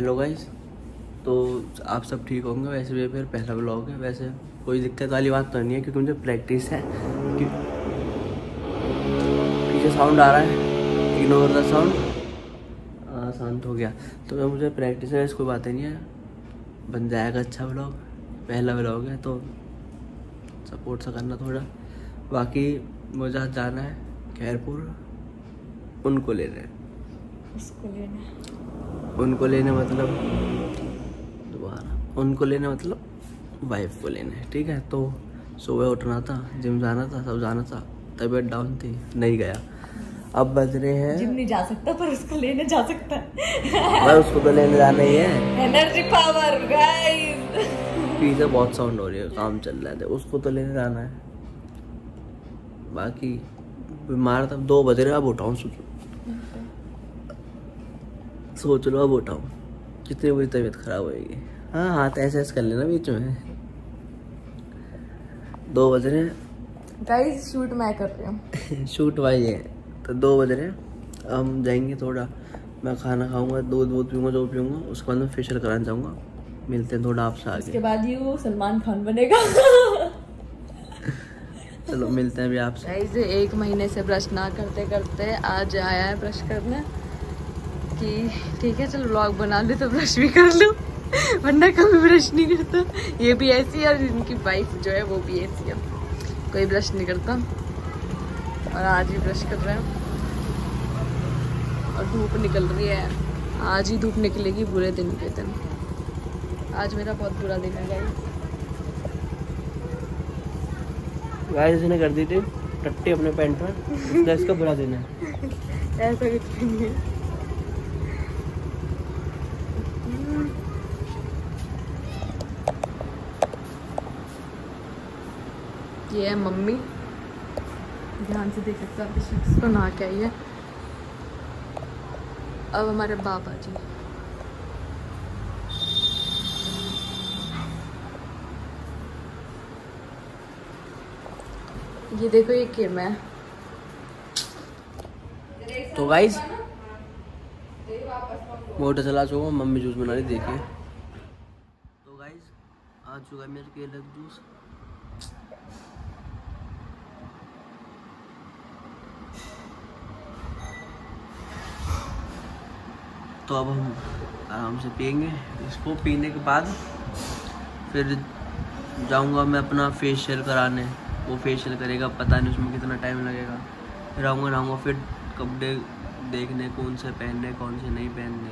Hello guys, तो आप सब ठीक होंगे। वैसे भी फिर पहला व्लॉग है, वैसे कोई दिक्कत वाली बात तो नहीं है क्योंकि मुझे प्रैक्टिस है। पीछे साउंड आ रहा है, इग्नोर द साउंड। शांत हो गया। तो मुझे प्रैक्टिस है, ऐसी कोई बात नहीं है, बन जाएगा अच्छा व्लॉग। पहला व्लॉग है तो सपोर्ट सा करना थोड़ा। बाकी मुझे आज जाना है खैरपुर, उनको लेने मतलब उनको लेने मतलब वाइफ को लेने, ठीक है। तो सुबह उठना था, जिम जाना था, सब जाना था, तबीयत डाउन थी, नहीं गया। अब बज रहे हैं, जिम नहीं जा सकता पर उसको लेने जा सकता है। भाई उसको तो लेने जाना ही है। Energy power guys. पीछे बहुत साउंड हो रही है, काम चल रहा है, उसको तो लेने जाना है। बाकी बीमार था, 2 बज रहे, अब उठाऊँ सोच लो, अब उठाऊँ कितनी बुरी तबीयत खराब होएगी। हाँ, हाथ ऐसे ऐसे कर लेना बीच में। 2 बज रहे हैं गाइस, शूट मैं कर रही हूँ। शूट वाई है तो 2 बज रहे हैं। हम जाएंगे थोड़ा, मैं खाना खाऊंगा, दूध पीऊंगा, जो पीऊंगा, उसके बाद मैं फेशियल कराने जाऊंगा। मिलते हैं थोड़ा आपसे आगे। उसके बाद ही वो सलमान खान बनेगा। चलो मिलते हैं अभी आपसे। गाइस, 1 महीने से ब्रश ना करते करते आज आया है ब्रश करने कि ठीक है चलो व्लॉग बना ले तो ब्रश भी कर लो, वरना कभी ब्रश नहीं करता। ये भी ऐसी है और इनकी वाइफ जो है वो भी ऐसी है, कोई ब्रश नहीं करता और आज ही ब्रश कर रहे हैं। और धूप निकल रही है, आज ही धूप निकलेगी बुरे दिन के दिन। आज मेरा बहुत बुरा दिन है गाइस, इसने कर दी थी टट्टी अपने पैंट में, इसका बुरा दिन है। ऐसा कुछ नहीं है। ये है मम्मी, ध्यान से देख सकते हो आप इस शख्स को, नहा के आई है। अब हमारे बाबा जी, ये देखो ये किम है। तो गाइस मोटर चला चुका हूँ, मम्मी जूस बना रही, देखिए। तो गाइस आ चुका है मेरे केले का जूस। तो अब हम आराम से पियेंगे इसको। पीने के बाद फिर जाऊंगा मैं अपना फेशियल कराने। वो फेशियल करेगा, पता नहीं उसमें कितना टाइम लगेगा। फिर आऊँगा, नहाऊंगा, फिर कपड़े देखने कौन से पहनने कौन से नहीं पहनने,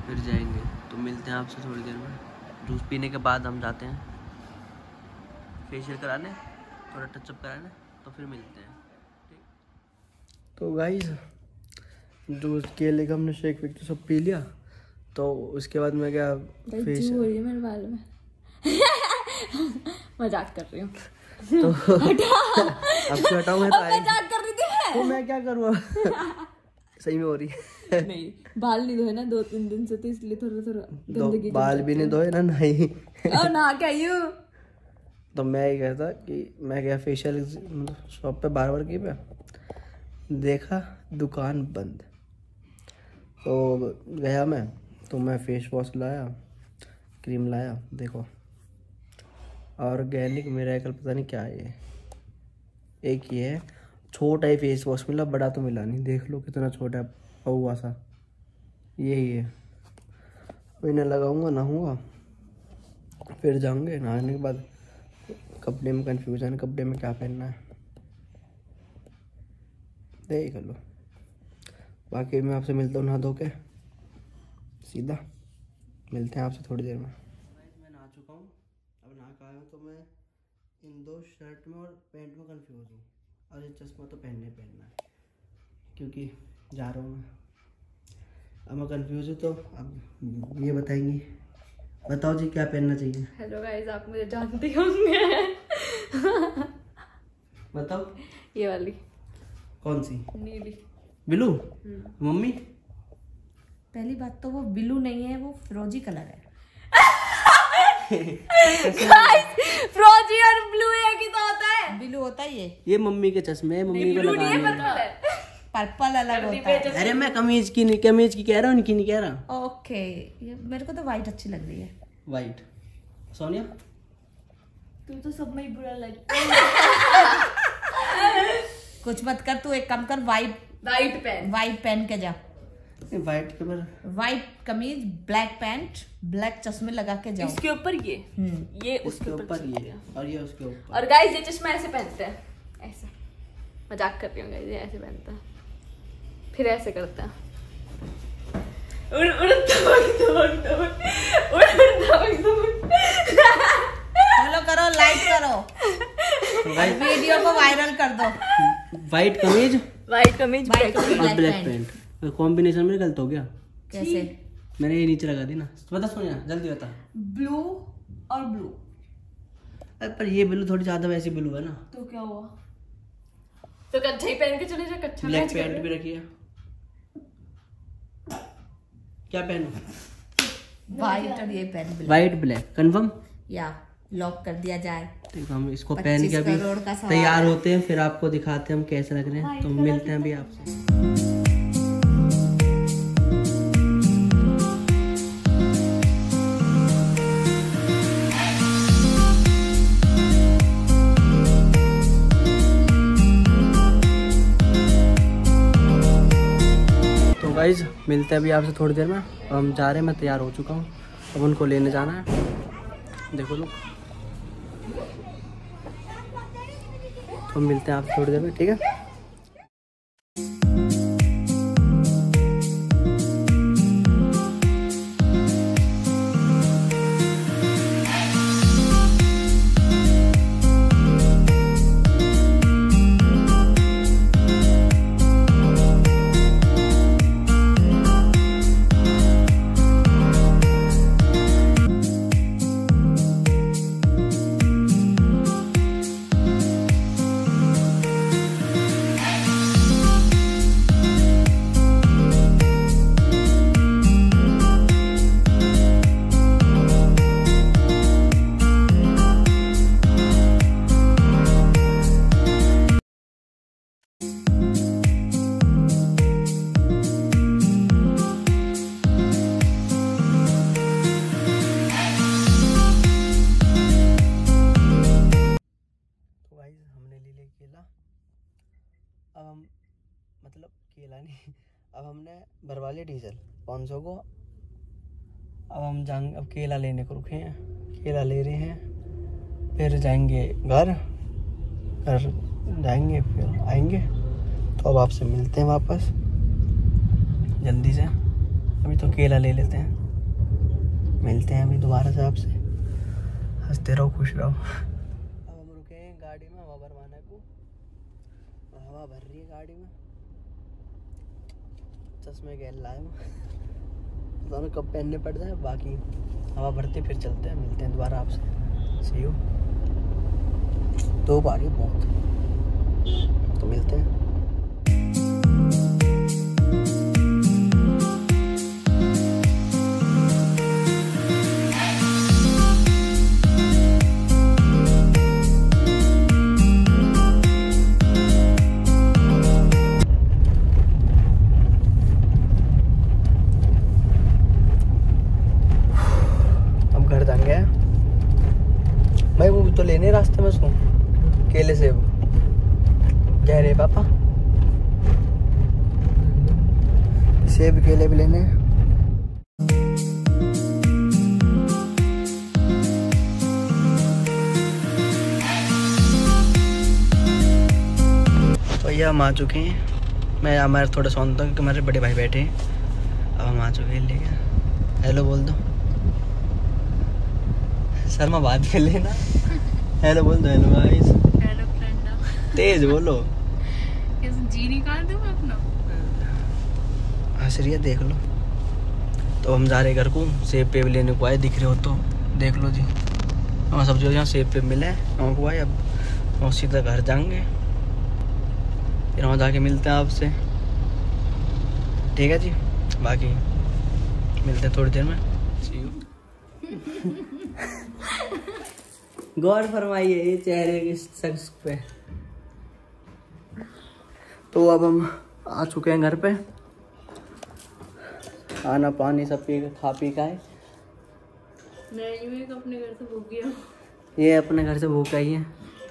फिर जाएंगे। तो मिलते हैं आपसे थोड़ी देर में। जूस पीने के बाद हम जाते हैं फेशियल कराने, थोड़ा टचअप कराने, तो फिर मिलते हैं, ठीक। तो गाइस जूस केले का हमने शेक वेक तो सब पी लिया। तो उसके बाद मैं क्या फेशियल हो रही है मेरे बाल में। मजाक कर रही हूँ। तो अब क्यों हटाऊं मैं? मजाक कर रही थी तो मैं क्या करूँ? सही में हो रही है। नहीं, बाल नहीं धोए ना 2-3 दिन से, तो इसलिए थोड़ा गंदगी बाल भी नहीं धोए ना, नहीं। ना क्या यू। तो मैं ये कहता कि मैं गया फेशियल शॉप पे, बार्बर की पे, देखा दुकान बंद। तो गया मैं, तो मैं फेस वॉश लाया, क्रीम लाया, देखो ऑर्गेनिक मिरेकल पता नहीं क्या है ये। एक ये है, छोटा ही फेस वॉश मिला, बड़ा तो मिला नहीं। देख लो कितना छोटा है, पौवा सा। यही है, इन्हें लगाऊंगा, नहाऊंगा, फिर जाऊंगे। नहाने के बाद कपड़े में कंफ्यूजन है, कपड़े में क्या पहनना है देख लो। बाकी मैं आपसे मिलता हूँ नहा धो के, सीधा मिलते हैं आपसे थोड़ी देर में। मैं नहा चुका हूँ, अब नहा के आया हूँ, तो मैं इन 2 शर्ट में और पैंट में कंफ्यूज हूँ। और ये चश्मा तो पहनना है क्योंकि जा रहा हूँ मैं। अब मैं कंफ्यूज हूँ, तो अब ये बताएंगी, बताओ जी क्या पहनना चाहिए। हेलो गाइस, आप मुझे जानते होंगे। बताओ। ये वाली कौन सी? नीली ब्लू। मम्मी पहली बात तो वो ब्लू नहीं है, वो फिरोजी कलर है। फिरोजी और ब्लू एक ही तो होता है। ब्लू होता है ये। मम्मी के चश्मे, मम्मी को लगाने। पर्पल अलग होता है। अरे मैं कमीज की कह रहा हूँ, इनकी नहीं कह रहा। ओके, ये मेरे को तो वाइट अच्छी लग रही है। वाइट। सोनिया तू तो सब में ही बुरा लगता कुछ मत कर, तू एक काम कर, वाइट पहन के जा। वाइट के ऊपर वाइट कमीज, ब्लैक पैंट, ब्लैक चश्मे लगा के जाओ। इसके ऊपर ये उसके ऊपर ये और ये उसके ऊपर। और गाइस ये चश्मा ऐसे पहनते हैं, ऐसे, मजाक कर रही हूँ गाइस, ये ऐसे पहनता है फिर ऐसे करता है। फॉलो करो, लाइक करो, वीडियो को वायरल कर दो। वाइट कमीज, ब्लैक ब्लैक पैंट कॉम्बिनेशन में गलत हो गया। कैसे? मैंने ये नीचे लगा दी ना। बता सोनिया, जल्दी बता। ब्लू और ब्लू। अरे पर ये ब्लू थोड़ी ज्यादा वैसी ब्लू है ना। तो क्या हुआ, तो कच्छा ही पहन के चले जा। कच्छा ब्लैक पैंट भी रखी है, क्या पहनूं? वाइट और ये पहन ब्लैक। वाइट ब्लैक कंफर्म, या लॉक कर दिया जाए। तो हम इसको पहन के अभी तैयार होते हैं, फिर आपको दिखाते हैं हम कैसे लग रहे हैं। तो मिलते हैं अभी आपसे। गाइस मिलते हैं अभी आपसे थोड़ी देर में। और हम जा रहे हैं, मैं तैयार हो चुका हूँ, अब उनको लेने जाना है। देखो लोग, तो मिलते हैं आपसे थोड़ी देर में, ठीक है। अब हम मतलब केला नहीं, अब हमने भरवा लिया डीजल 500 को। अब हम जाएंगे, अब केला लेने को रुके हैं, केला ले रहे हैं, फिर जाएंगे घर जाएंगे, फिर आएंगे। तो अब आपसे मिलते हैं वापस जल्दी से। अभी तो केला ले लेते हैं, मिलते हैं अभी दोबारा से आपसे। हंसते रहो, खुश रहो। अब हम रुके हैं गाड़ी में हवा भरवाने को, हवा भर रही है गाड़ी में। चश्मे गैल लाए दोनों कब पहनने पड़ जाए, बाकी हवा भरते फिर चलते हैं, मिलते हैं दोबारा आपसे। सी यू। दो बार बहुत, तो मिलते हैं। भाई वो तो लेने रास्ते में उसको केले सेब कह रहे पापा, सेब केले भी लेने। भैया हम आ चुके हैं, मैं हमारे थोड़ा सौन था क्योंकि हमारे बड़े भाई बैठे हैं। अब हम आ चुके हैं लेके। हेलो बोल दो शर्मा, बात कर लेना। हेलो बोल दो। हेलो गाइस, हेलो फ्रेंड, तेज बोलो। कैसे जी निकाल दूं मैं अपना? हंस रही है, देख लो। तो हम जा रहे घर को, सेब पेब लेने को आए, दिख रहे हो तो देख लो जी। हमारा सब जो यहाँ सेब पेब मिले हमको आए। अब हम सीधा घर जाएंगे, फिर वहाँ जाके मिलते हैं आपसे, ठीक है जी। बाकी मिलते हैं थोड़ी देर में। गौर फरमाइए ये चेहरे के शख्स पे। तो अब हम आ चुके हैं घर पे, खाना पानी सब पी खा पी का है। मैं अपने घर से भूख गया। ये अपने घर से भूख आई है।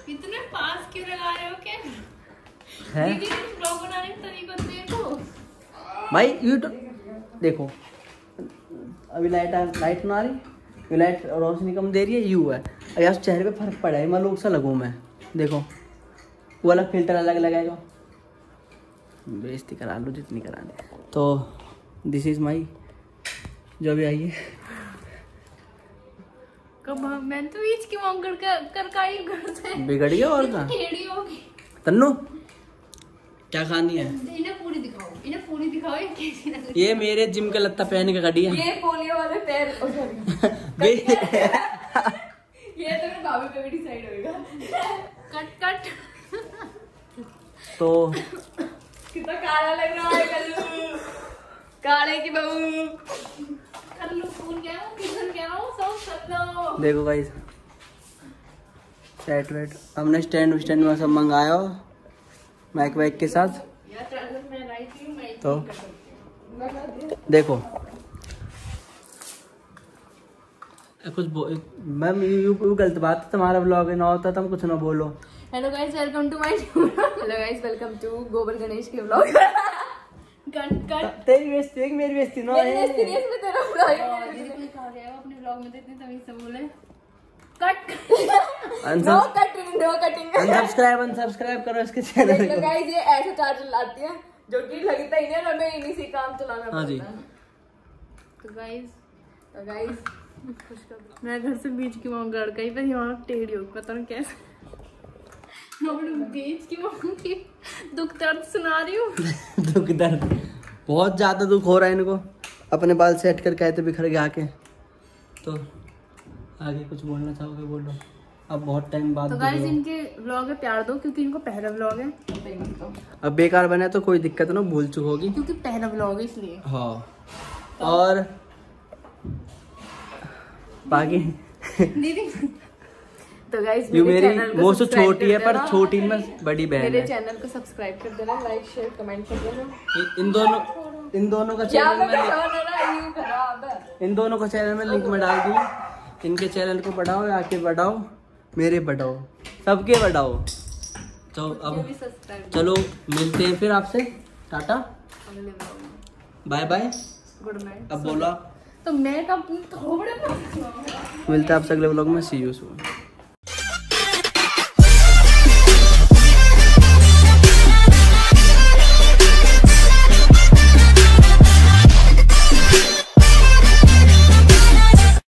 इतने पास क्यों लगा रहे हो क्या है दीदी? ब्लॉग बनाने का तरीका देखो भाई। यूट्यूब देखो, अभी लाइट ना आ रही, ये लाइट रोशनी कम दे रही है, यू है। यार चेहरे पे फर्क पड़ा है, मैं लोग सा लगूँ मैं। देखो वो अलग फिल्टर अलग लगाएगा, बेइज्जती करा लो जितनी करानी। तो दिस इज माई, जो भी आई है। कब मैं तो बीच की मांग कर काई घर से बिगड़ गया और क्या। टेढ़ी होगी। तन्नू क्या खानी है? इन्हें पूरी दिखाओ ये कैसी लग रही ये मेरे जिम का लत्ता पहन के खड़ी है। ये पोलियो वाले पैर बे- ये तो मेरे बाबू पे भी डिसाइड होएगा। कट तो कितना काला लग रहा है कल्लू, काले की बहू। कल्लू फूल क्या हो, किधर क्या हो, सब कल्लू। देखो गाइस, सेट वेट हमने स्टैंड में सब मंगाया माइक वाइक के साथ। तो देखो कुछ मैम यू गलत बात है, तुम्हारा ब्लॉग ना होता तुम कुछ ना बोलो। Hello guys, welcome to my hello guys, welcome to Gobar Ganesh के व्लॉग। कट तेरी बेइज्जती है कि मेरी बेइज्जती ना मेरी है? बेइज्जती नहीं, इसमें तेरा व्लॉग है। दीदी कोई खा गया हो अपने व्लॉग में, तो इतनी तमीज से बोले। कट नो कटिंग अनसब्सक्राइब करो इसके चैनल को। गाइस ये ऐसे चार्जर लाती है जो कि लगता ही नहीं है, हमें इन्हीं से काम चलाना पड़ता है। हाँ जी। तो गाइस मैं घर से बीच की मांग कर गई, पर यहाँ टेढ़ी हो, पता नहीं कैसे बीच की मांग की दुख दर्द सुना रही हूँ। दुख दर्द बहुत ज्यादा दुख हो रहा है इनको, अपने बाल सेट करके आए थे बिखर के आके। तो आगे कुछ बोलना चाहोगे बोलो, अब बहुत टाइम बाद। तो गाइस इनके व्लॉग में प्यार दो, क्योंकि इनको पहला व्लॉग है। अब बेकार बने तो कोई दिक्कत ना, भूल चुक होगी क्योंकि पहला व्लॉग है इसलिए। हाँ। और बाकी दीदी तो गाइस ये मेरी वो तो छोटी है पर छोटी में बड़ी बहन मेरे है। चैनल को सब्सक्राइब कर देना, लाइक शेयर कमेंट कर देना। इन दोनों का चैनल इन दोनों का चैनल में लिंक में डाल दी। इनके चैनल को बढ़ाओ, आके बढ़ाओ, मेरे बढ़ाओ, सबके बढ़ाओ। तो अब चलो मिलते हैं फिर आपसे, tata bye bye, good night. अब बोलो आप। तो मैं कब थोड़े मिलते हैं आपसे अगले व्लॉग में, सी यू सून।